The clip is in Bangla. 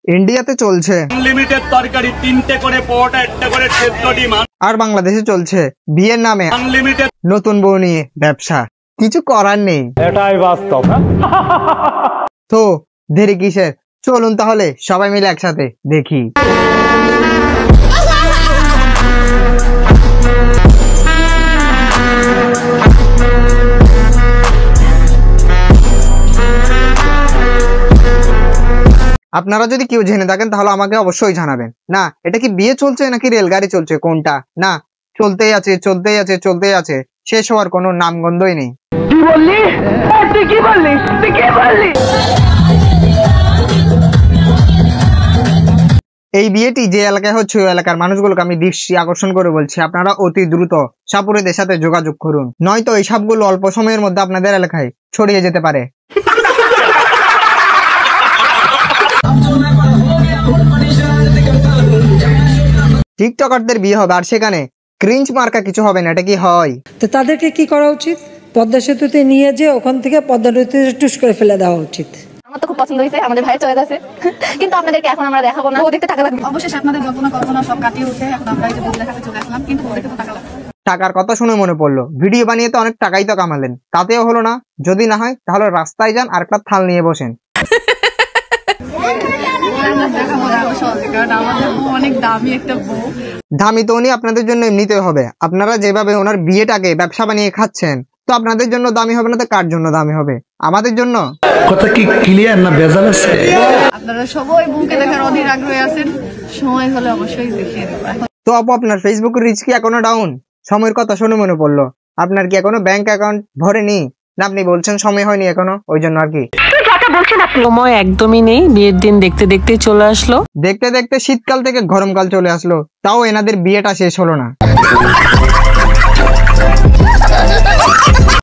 ইন্ডিয়াতে চলছে আনলিমিটেড তরকারি, 3টে করে পরোটা, 1টা করে সেদ্ধ ডিম। আর বাংলাদেশে চলছে বিয়ের নামে আনলিমিটেড নতুন বউ নিয়ে ব্যবসা। কিছু করার নেই, এটাই বাস্তব। তো দেরি কিসের, চলুন তাহলে সবাই মিলে একসাথে দেখি। আপনারা যদি কেউ জেনে থাকেন তাহলে আমাকে অবশ্যই জানাবেন। না, এটা কি বিয়ে চলছে নাকি রেলগাড়ি চলছে, কোনটা? না, চলতেই আছে চলতেই আছে চলতেই আছে, শেষ হওয়ার কোনো নামগন্ধই নেই। এই বিয়েটি যে এলাকায় হচ্ছে ওই এলাকার মানুষগুলোকে আমি দৃষ্টি আকর্ষণ করে বলছি, আপনারা অতি দ্রুত সাপুরেদের সাথে যোগাযোগ করুন, নয়তো এই সবগুলো অল্প সময়ের মধ্যে আপনাদের এলাকায় ছড়িয়ে যেতে পারে। টিকটকারদের বিয়ে হবে আর সেখানে ক্রিঞ্জ মার্কা কিছু হবে না, এটা কি হয়? তো তাদেরকে কি করা উচিত? পদ্মা সেতুতে নিয়ে যে ওখান থেকে পদ্মা নদীতে টুস করে ফেলে দেওয়া উচিত। আমার তো খুব পছন্দ হয়েছে, আমাদের ভাইয়ের চয়েস আছে, কিন্তু আপনাদেরকে এখন আমরা দেখাবো না, ও দেখতে টাকা লাগবে। অবশ্যই আপনাদের যল্পনা কল্পনা সব কাটিয়ে উঠে এখন আমরা এই যে বউ দেখাতে চলে আসলাম, কিন্তু ও দেখতে তো টাকা লাগবে। টাকার কথা শুনে মনে পড়লো, ভিডিও বানিয়ে তো অনেক টাকাই তো কামালেন, তাতেও হলো না। যদি না হয় তাহলে রাস্তায় যান আর একটা থাল নিয়ে বসেন। দামি তো উনি আপনাদের জন্য এমনিতেই হবে। আপনারা যেভাবে ওনার বিয়েটাকে ব্যবসা বানিয়ে খাচ্ছেন, তো আপনাদের জন্য দামি হবে না তো কার জন্য দামি হবে? আমাদের জন্য। কথা কি ক্লিয়ার না ভেজাল আছে? আপনারা সবাই বউকে দেখার অধীর আগ্রহে আছেন, সময় হলে অবশ্যই দেখিয়ে দেব। তো আপু, আপনার ফেসবুকের রিচ কি এখনো ডাউন? সময়ের কথা শুনে মনে পড়লো, আপনার কি এখনো ব্যাংক অ্যাকাউন্ট ভরেনি? না, আপনি বলছেন সময় হয়নি এখনো, ওই জন্য আর কি। সময় একদমই নেই, বিয়ের দিন দেখতে দেখতে চলে আসলো, দেখতে দেখতে শীতকাল থেকে গরমকাল চলে আসলো, তাও এনাদের বিয়েটা শেষ হলো না।